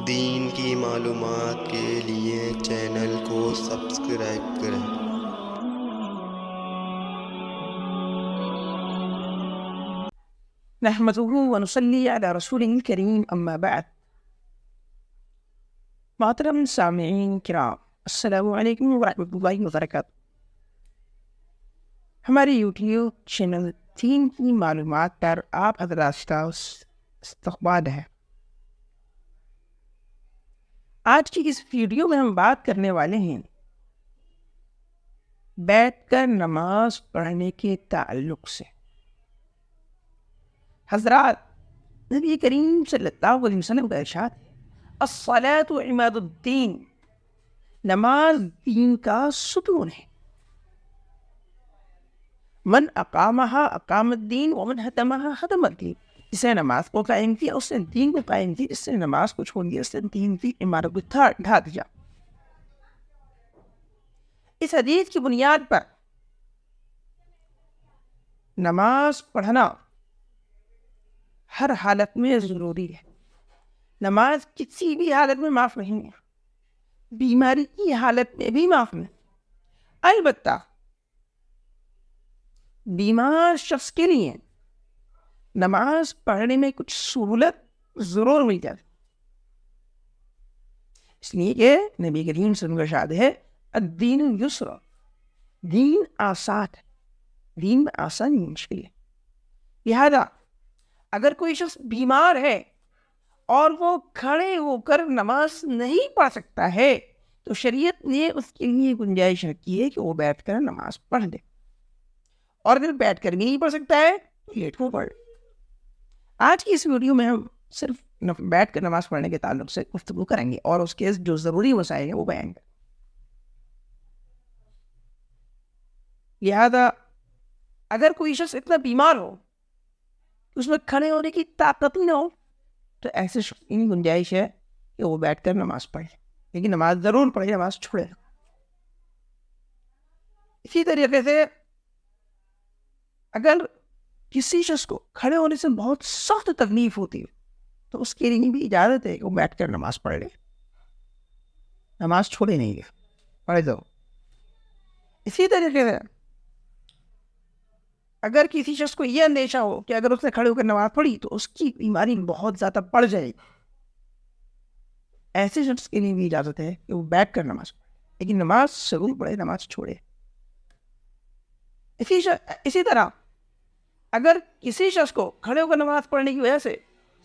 دین کی معلومات کے لیے چینل کو سبسکرائب کریں۔ نحمده ونصلي على رسوله الكريم اما بعد۔ محترم سامعین کرام، السلام علیکم ورحمۃ اللہ وبرکاتہ۔ ہمارے یوٹیوب چینل دین کی معلومات پر آپ حضرات کا استقبال ہے۔ آج کی اس ویڈیو میں ہم بات کرنے والے ہیں بیٹھ کر نماز پڑھنے کے تعلق سے۔ حضرات، نبی کریم صلی اللہ علیہ وسلم کا ارشاد ہے، الصلاۃ عماد الدین، نماز دین کا ستون ہے۔ من اقامہا اقام الدین ومن ہدمہا ہدم الدین، جس نے نماز کو قائم کیا اس نے دین کو قائم کیا، جس نے نماز کو چھوڑ دیا اس نے دین کی عمارت کو ڈھا دیا۔ اس حدیث کی بنیاد پر نماز پڑھنا ہر حالت میں ضروری ہے۔ نماز کسی بھی حالت میں معاف نہیں ہے، بیماری کی حالت میں بھی معاف نہیں۔ البتہ بیمار شخص کے لیے نماز پڑھنے میں کچھ سہولت ضرور مل جائے، اس لیے کہ نبی کریم صلی اللہ علیہ وسلم کا ارشاد ہے، الدین یسر، دین آسان ہے، دین میں آسانی مشکل ہے۔ لہذا اگر کوئی شخص بیمار ہے اور وہ کھڑے ہو کر نماز نہیں پڑھ سکتا ہے تو شریعت نے اس کے لیے گنجائش رکھی ہے کہ وہ بیٹھ کر نماز پڑھ لے، اور اگر بیٹھ کر بھی نہیں پڑھ سکتا ہے تو لیٹ کو پڑھ لے۔ آج کی اس ویڈیو میں ہم صرف بیٹھ کر نماز پڑھنے کے تعلق سے گفتگو کریں گے اور اس کے جو ضروری وسائل ہیں وہ بیان کریں۔ لہذا اگر کوئی شخص اتنا بیمار ہو اس میں کھڑے ہونے کی طاقت ہی نہ ہو تو ایسے شخص کی گنجائش ہے کہ وہ بیٹھ کر نماز پڑھے، لیکن نماز ضرور پڑھے، نماز چھوڑے۔ اسی طریقے سے اگر کسی شخص کو کھڑے ہونے سے بہت سخت تکلیف ہوتی ہے تو اس کے لیے بھی اجازت ہے کہ وہ بیٹھ کر نماز پڑھ لے، نماز چھوڑے نہیں گے، پڑھ دو۔ اسی طریقے سے اگر کسی شخص کو یہ اندیشہ ہو کہ اگر اس نے کھڑے ہو کر نماز پڑھی تو اس کی بیماری بہت زیادہ بڑھ جائے گی، ایسے شخص کے لیے بھی اجازت ہے کہ وہ بیٹھ کر نماز پڑھے، لیکن نماز ضرور پڑھے، نماز چھوڑے۔ اسی طرح اگر کسی شخص کو کھڑے ہو کر نماز پڑھنے کی وجہ سے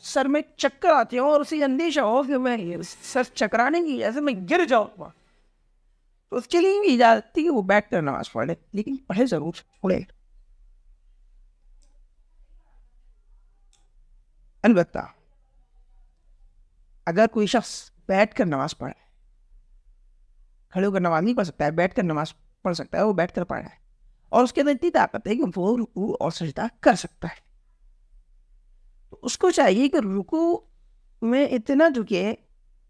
سر میں چکر آتے ہوں اور اسے اندیشہ ہو کہ میں سر چکرانے کی وجہ سے میں گر جاؤں گا تو اس کے لیے بھی اجازت تھی کہ وہ بیٹھ کر نماز پڑھے، لیکن پڑھے ضرور، چھوڑے۔ البتہ اگر کوئی شخص بیٹھ کر نماز پڑھے، کھڑے ہو کر نماز نہیں پڑھ سکتا ہے، بیٹھ کر نماز پڑھ سکتا ہے، وہ بیٹھ کر پڑھ رہا ہے اور اس کے اندر اتنی طاقت ہے کہ وہ رکوع اور سجدہ کر سکتا ہے، تو اس کو چاہیے کہ رکوع میں اتنا جھکے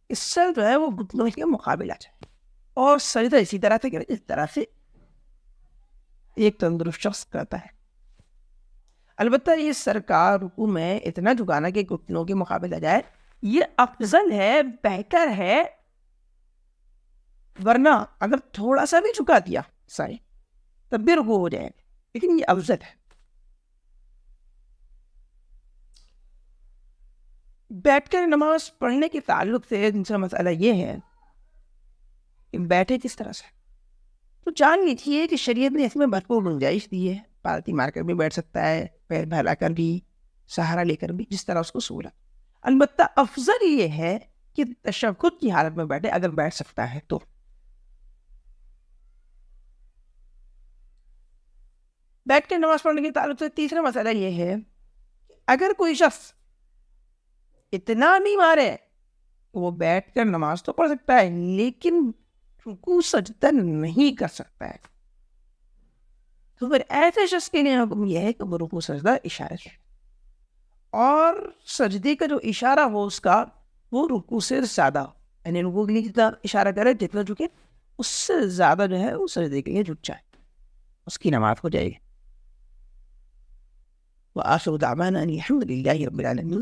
اس سے جو ہے وہ گھٹنوں کے مقابل آ جائے، اور سجدہ اسی طرح سے کرے اس طرح سے ایک تندرست شخص کرتا ہے۔ البتہ یہ سر کا رکوع میں اتنا جھکانا کہ گھٹنوں کے مقابل آ جائے یہ افضل ہے، بہتر ہے، ورنہ اگر تھوڑا سا بھی جھکا دیا سر تب بھی رکوع ہو جائے، لیکن یہ افضل ہے۔ بیٹھ کر نماز پڑھنے کے تعلق سے دوسرا مسئلہ یہ ہے کہ بیٹھے کس طرح سے، تو جان لیجیے کہ شریعت نے اس میں بھرپور گنجائش دی ہے، پالتی مار کر بھی بیٹھ سکتا ہے، پیر پھیلا کر بھی، سہارا لے کر بھی، جس طرح اس کو سہولت۔ البتہ افضل یہ ہے کہ تشہد کی حالت میں بیٹھے، اگر بیٹھ سکتا ہے تو۔ بیٹھ کے نماز پڑھنے کے تعلق سے تیسرا مسئلہ یہ ہے اگر کوئی شخص اتنا بیمار ہے وہ بیٹھ کر نماز تو پڑھ سکتا ہے لیکن رکوع سجدہ نہیں کر سکتا ہے، تو پھر ایسے شخص کے لیے حکم یہ ہے کہ وہ رکوع سجدہ اشارے سے، اور سجدے کا جو اشارہ ہو اس کا وہ رکوع سے زیادہ، یعنی رکوع کے لیے جتنا اشارہ کرے، جتنا جھکے اس سے زیادہ جو ہے وہ سجدے کے لیے جھک جائے، اس کی نماز ہو جائے گی۔ وآخر دعوانا ان الحمد للہ رب العالمین۔